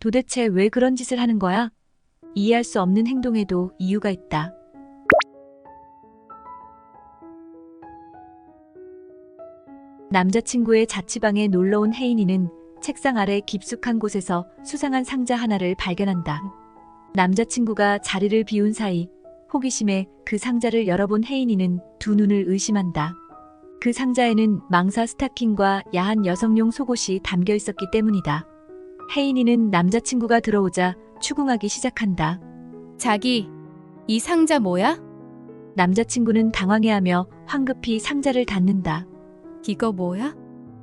도대체 왜 그런 짓을 하는 거야? 이해할 수 없는 행동에도 이유가 있다. 남자친구의 자취방에 놀러온 혜인이는 책상 아래 깊숙한 곳에서 수상한 상자 하나를 발견한다. 남자친구가 자리를 비운 사이 호기심에 그 상자를 열어본 혜인이는 두 눈을 의심한다. 그 상자에는 망사 스타킹과 야한 여성용 속옷이 담겨 있었기 때문이다. 혜인이는 남자친구가 들어오자 추궁하기 시작한다. 자기, 이 상자 뭐야? 남자친구는 당황해하며 황급히 상자를 닫는다. 이거 뭐야?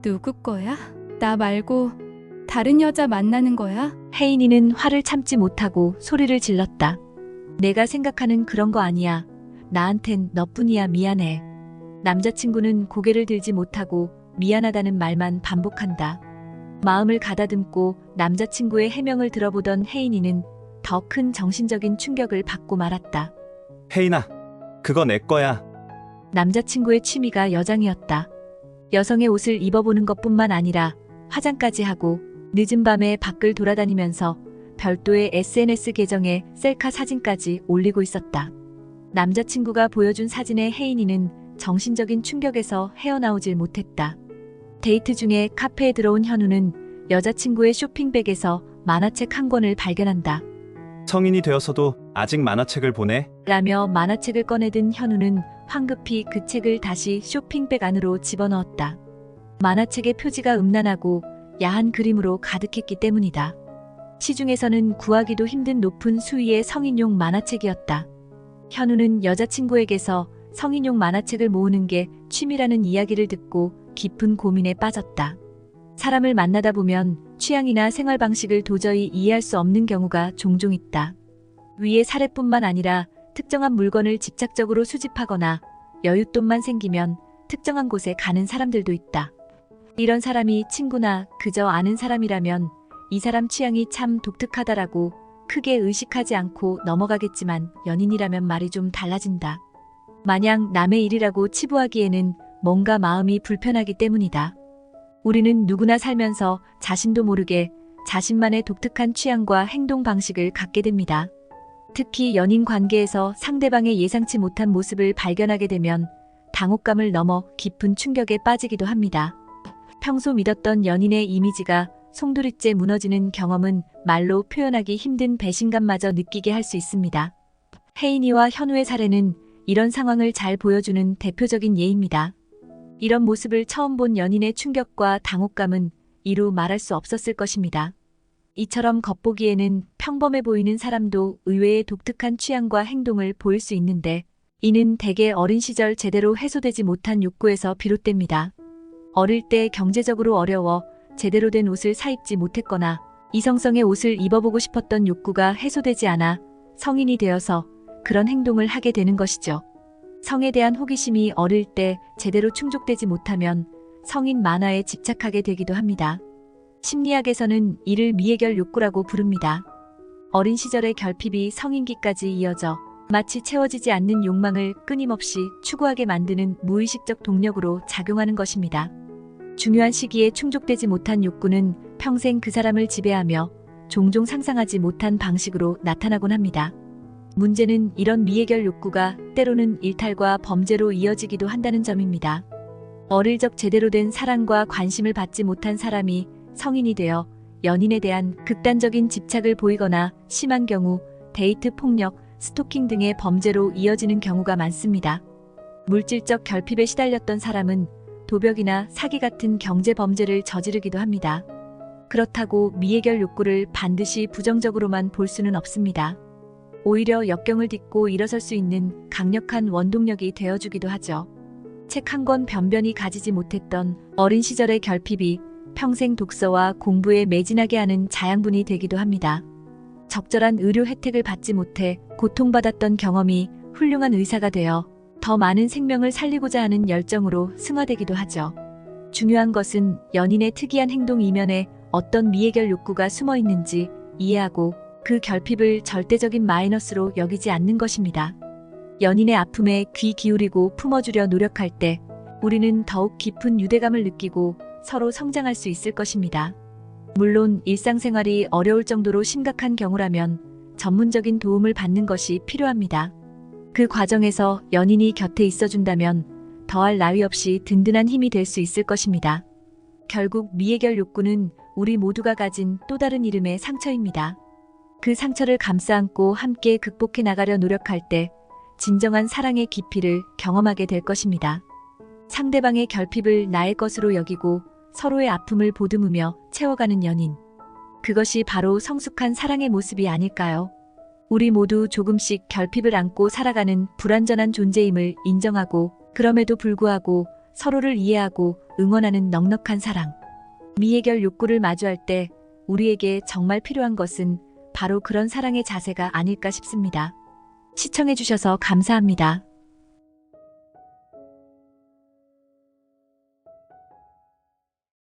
누구 거야? 나 말고 다른 여자 만나는 거야? 혜인이는 화를 참지 못하고 소리를 질렀다. 내가 생각하는 그런 거 아니야. 나한텐 너뿐이야. 미안해. 남자친구는 고개를 들지 못하고 미안하다는 말만 반복한다. 마음을 가다듬고 남자친구의 해명을 들어보던 혜인이는 더 큰 정신적인 충격을 받고 말았다. 혜인아, 그거 내 거야. 남자친구의 취미가 여장이었다. 여성의 옷을 입어보는 것뿐만 아니라 화장까지 하고 늦은 밤에 밖을 돌아다니면서 별도의 SNS 계정에 셀카 사진까지 올리고 있었다. 남자친구가 보여준 사진의 혜인이는 정신적인 충격에서 헤어나오질 못했다. 데이트 중에 카페에 들어온 현우는 여자친구의 쇼핑백에서 만화책 한 권을 발견한다. 성인이 되어서도 아직 만화책을 보내? 라며 만화책을 꺼내든 현우는 황급히 그 책을 다시 쇼핑백 안으로 집어넣었다. 만화책의 표지가 음란하고 야한 그림으로 가득했기 때문이다. 시중에서는 구하기도 힘든 높은 수위의 성인용 만화책이었다. 현우는 여자친구에게서 성인용 만화책을 모으는 게 취미라는 이야기를 듣고 깊은 고민에 빠졌다. 사람을 만나다 보면 취향이나 생활 방식을 도저히 이해할 수 없는 경우가 종종 있다. 위의 사례뿐만 아니라 특정한 물건을 집착적으로 수집하거나 여윳돈만 생기면 특정한 곳에 가는 사람들도 있다. 이런 사람이 친구나 그저 아는 사람이라면 이 사람 취향이 참 독특하다라고 크게 의식하지 않고 넘어가겠지만 연인이라면 말이 좀 달라진다. 마냥 남의 일이라고 치부하기에는 뭔가 마음이 불편하기 때문이다. 우리는 누구나 살면서 자신도 모르게 자신만의 독특한 취향과 행동 방식을 갖게 됩니다. 특히 연인 관계에서 상대방의 예상치 못한 모습을 발견하게 되면 당혹감을 넘어 깊은 충격에 빠지기도 합니다. 평소 믿었던 연인의 이미지가 송두리째 무너지는 경험은 말로 표현하기 힘든 배신감마저 느끼게 할 수 있습니다. 혜인이와 현우의 사례는 이런 상황을 잘 보여주는 대표적인 예입니다. 이런 모습을 처음 본 연인의 충격과 당혹감은 이루 말할 수 없었을 것입니다. 이처럼 겉보기에는 평범해 보이는 사람도 의외의 독특한 취향과 행동을 보일 수 있는데 이는 대개 어린 시절 제대로 해소되지 못한 욕구에서 비롯됩니다. 어릴 때 경제적으로 어려워 제대로 된 옷을 사입지 못했거나 이성성의 옷을 입어보고 싶었던 욕구가 해소되지 않아 성인이 되어서 그런 행동을 하게 되는 것이죠. 성에 대한 호기심이 어릴 때 제대로 충족되지 못하면 성인 만화에 집착하게 되기도 합니다. 심리학에서는 이를 미해결 욕구라고 부릅니다. 어린 시절의 결핍이 성인기까지 이어져 마치 채워지지 않는 욕망을 끊임없이 추구하게 만드는 무의식적 동력으로 작용하는 것입니다. 중요한 시기에 충족되지 못한 욕구는 평생 그 사람을 지배하며 종종 상상하지 못한 방식으로 나타나곤 합니다. 문제는 이런 미해결 욕구가 때로는 일탈과 범죄로 이어지기도 한다는 점입니다. 어릴 적 제대로 된 사랑과 관심을 받지 못한 사람이 성인이 되어 연인에 대한 극단적인 집착을 보이거나 심한 경우 데이트 폭력, 스토킹 등의 범죄로 이어지는 경우가 많습니다. 물질적 결핍에 시달렸던 사람은 도벽이나 사기 같은 경제 범죄를 저지르기도 합니다. 그렇다고 미해결 욕구를 반드시 부정적으로만 볼 수는 없습니다. 오히려 역경을 딛고 일어설 수 있는 강력한 원동력이 되어주기도 하죠. 책 한 권 변변히 가지지 못했던 어린 시절의 결핍이 평생 독서와 공부에 매진하게 하는 자양분이 되기도 합니다. 적절한 의료 혜택을 받지 못해 고통받았던 경험이 훌륭한 의사가 되어 더 많은 생명을 살리고자 하는 열정으로 승화되기도 하죠. 중요한 것은 연인의 특이한 행동 이면에 어떤 미해결 욕구가 숨어 있는지 이해하고 그 결핍을 절대적인 마이너스로 여기지 않는 것입니다. 연인의 아픔에 귀 기울이고 품어주려 노력할 때 우리는 더욱 깊은 유대감을 느끼고 서로 성장할 수 있을 것입니다. 물론 일상생활이 어려울 정도로 심각한 경우라면 전문적인 도움을 받는 것이 필요합니다. 그 과정에서 연인이 곁에 있어준다면 더할 나위 없이 든든한 힘이 될 수 있을 것입니다. 결국 미해결 욕구는 우리 모두가 가진 또 다른 이름의 상처입니다. 그 상처를 감싸 안고 함께 극복해 나가려 노력할 때 진정한 사랑의 깊이를 경험하게 될 것입니다. 상대방의 결핍을 나의 것으로 여기고 서로의 아픔을 보듬으며 채워가는 연인. 그것이 바로 성숙한 사랑의 모습이 아닐까요? 우리 모두 조금씩 결핍을 안고 살아가는 불완전한 존재임을 인정하고 그럼에도 불구하고 서로를 이해하고 응원하는 넉넉한 사랑. 미해결 욕구를 마주할 때 우리에게 정말 필요한 것은 바로 그런 사랑의 자세가 아닐까 싶습니다. 시청해주셔서 감사합니다.